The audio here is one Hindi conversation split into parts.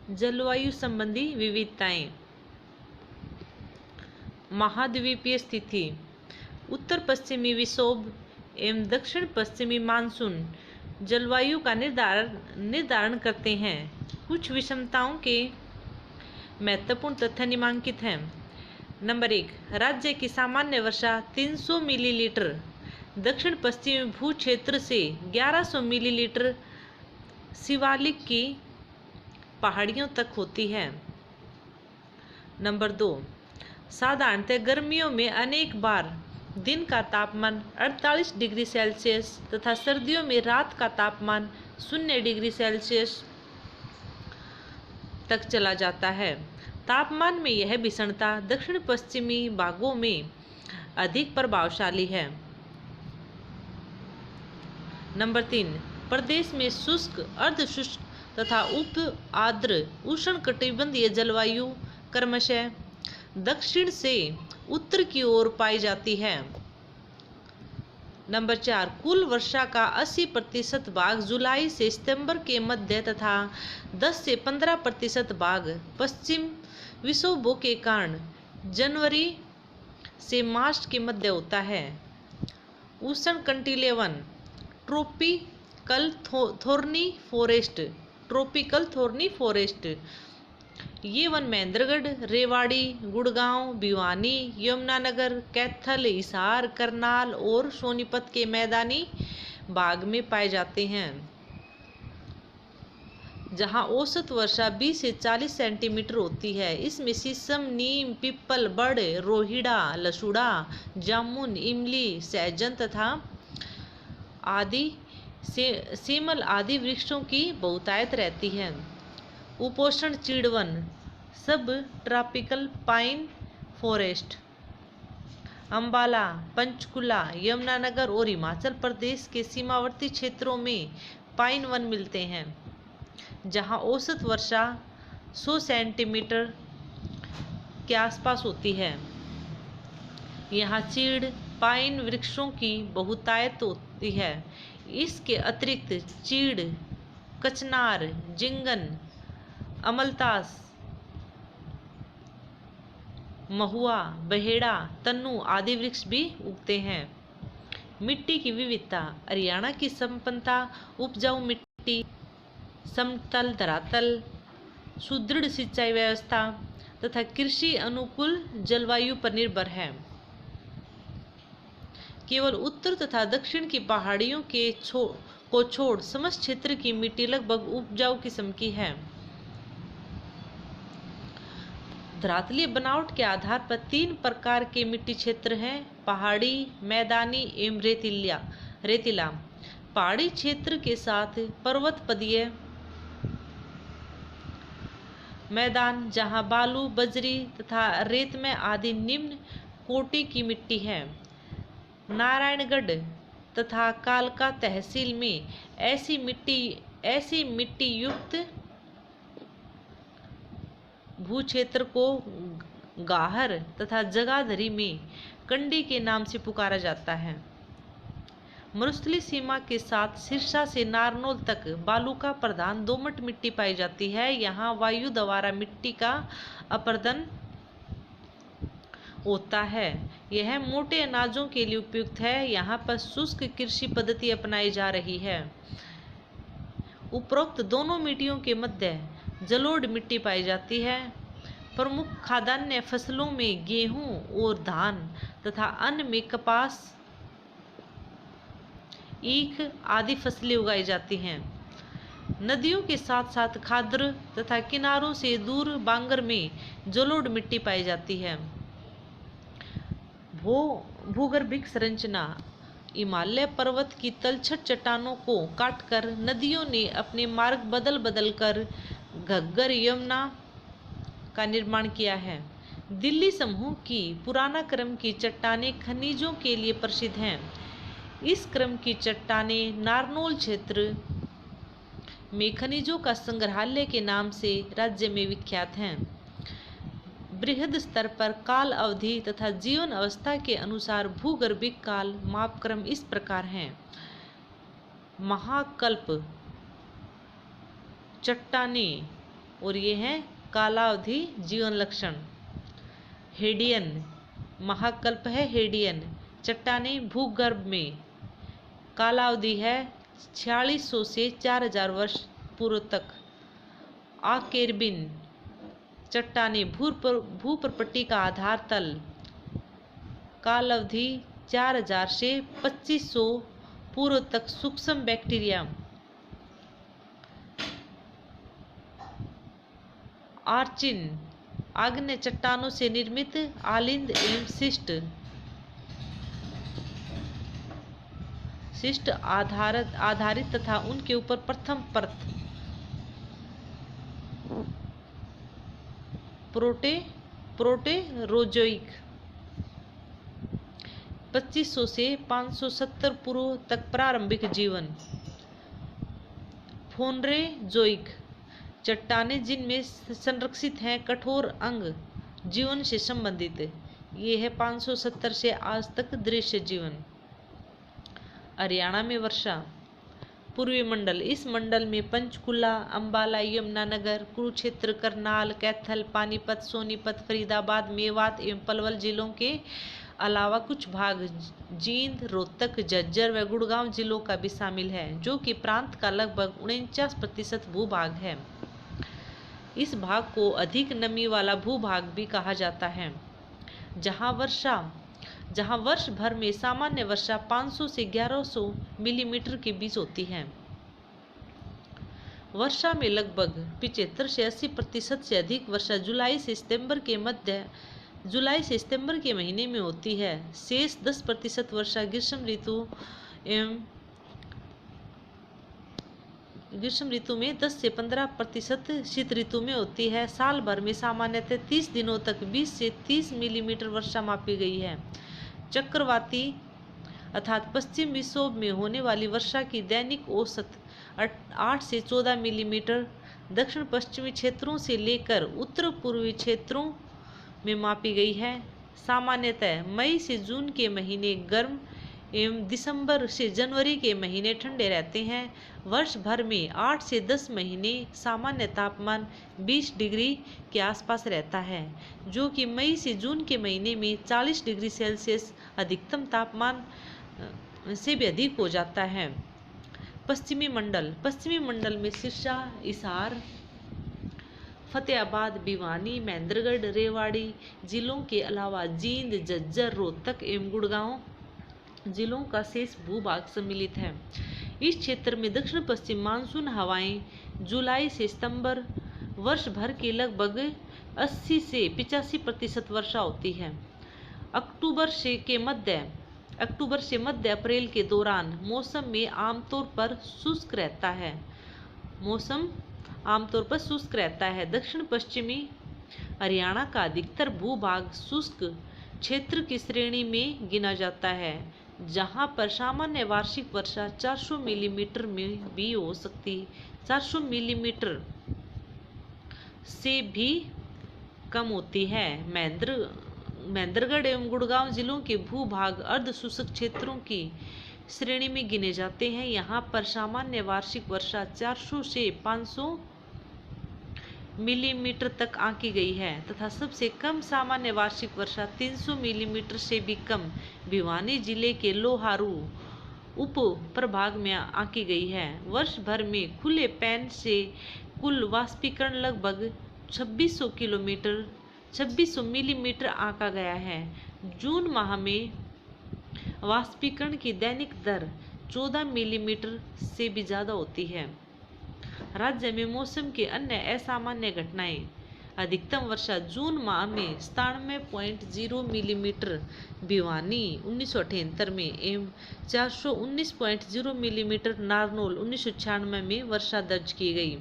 जलवायु संबंधी विविधताएं। महाद्वीपीय स्थिति। उत्तर पश्चिमी विक्षोभ एवं दक्षिण पश्चिमी मानसून जलवायु का निर्धारण करते हैं। कुछ विषमताओं के महत्वपूर्ण तथ्य निम्नलिखित हैं। नंबर 1, राज्य की सामान्य वर्षा 300 मिलीलीटर दक्षिण पश्चिमी भू क्षेत्र से 1100 मिलीलीटर शिवालिक की पहाड़ियों तक होती है। नंबर 2, साधारणतः गर्मियों में अनेक बार दिन का तापमान 48 डिग्री सेल्सियस तथा सर्दियों में रात का तापमान 0 डिग्री सेल्सियस तक चला जाता है। तापमान में यह विषमता दक्षिण पश्चिमी भागों में अधिक प्रभावशाली है। नंबर 3, प्रदेश में शुष्क, अर्धशुष्क तथा उप आर्द्र उष्णकटिबंधीय जलवायु क्रमशः दक्षिण से उत्तर की ओर पाई जाती है। नंबर 4, कुल वर्षा का 80% भाग जुलाई से सितंबर के मध्य तथा 10 से 15% भाग पश्चिम विक्षोभों के कारण जनवरी से मार्च के मध्य होता है। उष्णकटिबंधीय वन ट्रॉपिकल थोर्नी फॉरेस्ट ये वन महेंद्रगढ़, रेवाड़ी, गुड़गांव, भिवानी, यमुनानगर, कैथल, हिसार, करनाल और सोनीपत के मैदानी भाग में पाए जाते हैं, जहां औसत वर्षा 20 से 40 सेंटीमीटर होती है। इसमें शीशम, नीम, पीपल, बड़, रोहिड़ा, लसुड़ा, जामुन, इमली, सहजन तथा सेमल आदि वृक्षों की बहुतायत रहती है। उपोष्ण चीड़ वन सब tropical pine forest Ambala, Panchkula, Yamunanagar और हिमाचल प्रदेश के सीमावर्ती क्षेत्रों में पाइन वन मिलते हैं, जहां औसत वर्षा 100 सेंटीमीटर के आसपास होती है। यहाँ चीड़ पाइन वृक्षों की बहुतायत होती है। इसके अतिरिक्त चीड़, कचनार, जिंगन, अमलतास, महुआ, बहेड़ा, तन्नू आदि वृक्ष भी उगते हैं। मिट्टी की विविधता। हरियाणा की संपन्नता उपजाऊ मिट्टी, समतल धरातल, सुदृढ़ सिंचाई व्यवस्था तथा कृषि अनुकूल जलवायु पर निर्भर है। केवल उत्तर तथा दक्षिण की पहाड़ियों को छोड़ समस्त क्षेत्र की मिट्टी लगभग उपजाऊ किस्म की है। धरातलीय बनावट के आधार पर 3 प्रकार के मिट्टी क्षेत्र हैं: पहाड़ी, मैदानी एवं रेतीला। पहाड़ी क्षेत्र के साथ पर्वतपदीय मैदान, जहां बालू, बजरी तथा रेतमय आदि निम्न कोटि की मिट्टी है। नारायणगढ़ तथा कालका तहसील में ऐसी मिट्टी युक्त भूक्षेत्र को गाहर तथा जगाधरी में कंडी के नाम से पुकारा जाता है। मरुस्थलीय सीमा के साथ सिरसा से नारनौल तक बालुका प्रधान दोमट मिट्टी पाई जाती है। यहाँ वायु द्वारा मिट्टी का अपरदन होता है। यह मोटे अनाजों के लिए उपयुक्त है। यहाँ पर शुष्क कृषि पद्धति अपनाई जा रही है। उपरोक्त दोनों मिट्टियों के मध्य जलोढ़ मिट्टी पाई जाती है। प्रमुख खाद्यान्न फसलों में गेहूं और धान तथा अन्न में कपास, ईख आदि फसलें उगाई जाती हैं। नदियों के साथ साथ खाद्र तथा किनारों से दूर बांगर में जलोढ़ मिट्टी पाई जाती है। भूगर्भिक संरचना। हिमालय पर्वत की तलछट चट्टानों को काटकर नदियों ने अपने मार्ग बदल कर घग्गर, यमुना का निर्माण किया है। दिल्ली समूह की पुराना क्रम की चट्टानें खनिजों के लिए प्रसिद्ध हैं। इस क्रम की चट्टानें नारनौल क्षेत्र में खनिजों का संग्रहालय के नाम से राज्य में विख्यात हैं। बृहद स्तर पर काल अवधि तथा जीवन अवस्था के अनुसार भूगर्भिक काल मापक्रम इस प्रकार हैं: महाकल्प चट्टानें और ये है कालावधि जीवन लक्षण। हेडियन महाकल्प है। हेडियन चट्टाने भूगर्भ में, कालावधि है 4600 से 4000 वर्ष पूर्व तक। आकेर्बिन चट्टाने भूप्रपट्टी का आधार तल, कालावधि 4000 से 2500 पूर्व तक। सूक्ष्म बैक्टीरिया। आर्चिन आग्नेय चट्टानों से निर्मित आलिंद एवं शिष्ट आधारित तथा उनके ऊपर प्रथम परत प्रोटेरोजोइक। 2500 से 570 पूर्व तक प्रारंभिक जीवन। फोनरेजोइक चट्टाने जिनमें संरक्षित हैं कठोर अंग जीवन से संबंधित। ये है 570 से आज तक दृश्य जीवन। हरियाणा में वर्षा। पूर्वी मंडल, इस मंडल में पंचकुला, अंबाला, यमुनानगर, कुरुक्षेत्र, करनाल, कैथल, पानीपत, सोनीपत, फरीदाबाद, मेवात एवं पलवल जिलों के अलावा कुछ भाग जींद, रोहतक, झज्जर व गुड़गांव जिलों का भी शामिल है, जो कि प्रांत का लगभग 49% भूभाग है। इस भाग को अधिक नमी वाला भूभाग भी कहा जाता है, जहां वर्ष भर में सामान्य वर्षा 500 से 1100 मिलीमीटर के बीच होती है। वर्षा में लगभग 75 से 80% से अधिक वर्षा जुलाई से सितंबर के महीने में होती है। शेष 10% वर्षा ग्रीष्म ऋतु में 10 से 15% शीत ऋतु में होती है। साल भर में सामान्यतः 30 दिनों तक 20 से 30 मिलीमीटर वर्षा मापी गई है। चक्रवाती अर्थात पश्चिम विक्षोभ में होने वाली वर्षा की दैनिक औसत 8 से 14 मिलीमीटर दक्षिण पश्चिमी क्षेत्रों से लेकर उत्तर पूर्वी क्षेत्रों में मापी गई है। सामान्यतः मई से जून के महीने गर्म एवं दिसंबर से जनवरी के महीने ठंडे रहते हैं। वर्ष भर में 8 से 10 महीने सामान्य तापमान 20 डिग्री के आसपास रहता है, जो कि मई से जून के महीने में 40 डिग्री सेल्सियस अधिकतम तापमान से भी अधिक हो जाता है। पश्चिमी मंडल में सिरसा, हिसार, फतेहाबाद, भिवानी, महेंद्रगढ़, रेवाड़ी जिलों के अलावा जींद, झज्जर, रोहतक एवं गुड़गांव जिलों का शेष भूभाग सम्मिलित है। इस क्षेत्र में दक्षिण पश्चिम मानसून हवाएं जुलाई से सितंबर वर्ष भर के लगभग 80 से 85% वर्षा होती है। अक्टूबर से मध्य अप्रैल के दौरान मौसम में आमतौर पर शुष्क रहता है। दक्षिण पश्चिमी हरियाणा का अधिकतर भूभाग शुष्क क्षेत्र की श्रेणी में गिना जाता है, जहां पर सामान्य वार्षिक वर्षा 400 मिलीमीटर में भी हो सकती है, 400 मिलीमीटर से भी कम होती है। महेंद्रगढ़ एवं गुड़गांव जिलों के भूभाग अर्ध शुष्क क्षेत्रों की श्रेणी में गिने जाते हैं। यहाँ पर सामान्य वार्षिक वर्षा 400 से 500 मिलीमीटर तक आंकी गई है तथा सबसे कम सामान्य वार्षिक वर्षा 300 मिलीमीटर से भी कम भिवानी जिले के लोहारू उप प्रभाग में आंकी गई है। वर्ष भर में खुले पैन से कुल वाष्पीकरण लगभग 2600 मिलीमीटर आंका गया है। जून माह में वाष्पीकरण की दैनिक दर 14 मिलीमीटर से भी ज़्यादा होती है। राज्य में मौसम के अन्य असामान्य घटनाएं। अधिकतम वर्षा जून माह में 97.0 मिलीमीटर भिवानी 1978 में एवं 419.0 मिलीमीटर नारनौल 1996 में वर्षा दर्ज की गई।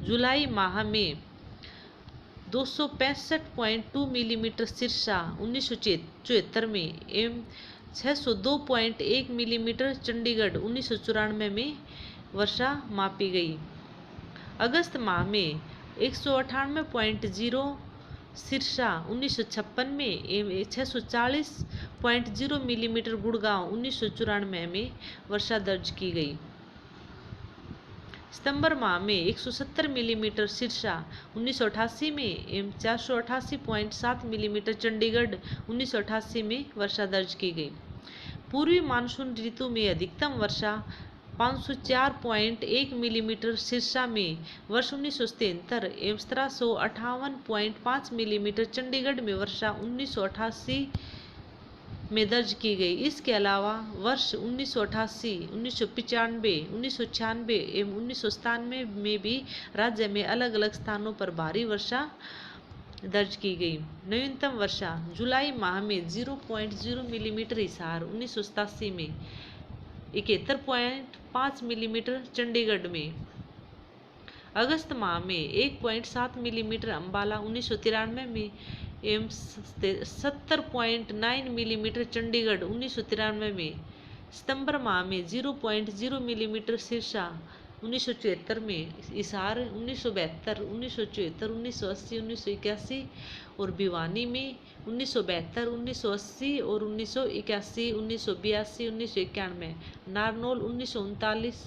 जुलाई माह में 265.2 मिलीमीटर सिरसा 1974 में एवं 602.1 मिलीमीटर चंडीगढ़ 1994 में वर्षा मापी गई। अगस्त माह में 198.0 सिरसा 1956 में एवं 640.0 मिलीमीटर गुड़गांव 1994 में वर्षा दर्ज की गई। सितंबर माह में 170 मिलीमीटर सिरसा 1988 में एवं 488.7 मिलीमीटर चंडीगढ़ 1988 में वर्षा दर्ज की गई। पूर्वी मानसून ऋतु में अधिकतम वर्षा 504.1 मिलीमीटर सिरसा में वर्ष 1973 एवं 1758.5 मिलीमीटर चंडीगढ़ में वर्षा 1988 में दर्ज की गई। इसके अलावा वर्ष 1988, 1995, 1996 एवं 1997 में भी राज्य में अलग अलग स्थानों पर भारी वर्षा दर्ज की गई। न्यूनतम वर्षा जुलाई माह में 0.0 मिलीमीटर हिसार 1987 में, 71.5 मिलीमीटर चंडीगढ़ में, अगस्त माह में 1.7 मिलीमीटर अम्बाला 1993 में एवं 70.9 मिलीमीटर चंडीगढ़ 1993 में, सितंबर माह में 0.0 मिलीमीटर सिरसा 1974 में, हिसार 1972, 1974, 1980, 1981 और भिवानी में 1972, 1980 और 1981, 1982, 1991, नारनौल 1939,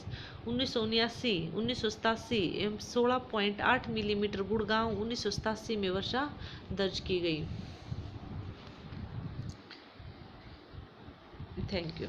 1979, 1987 एवं 16.8 मिलीमीटर गुड़गांव 1987 में वर्षा दर्ज की गई। Thank you.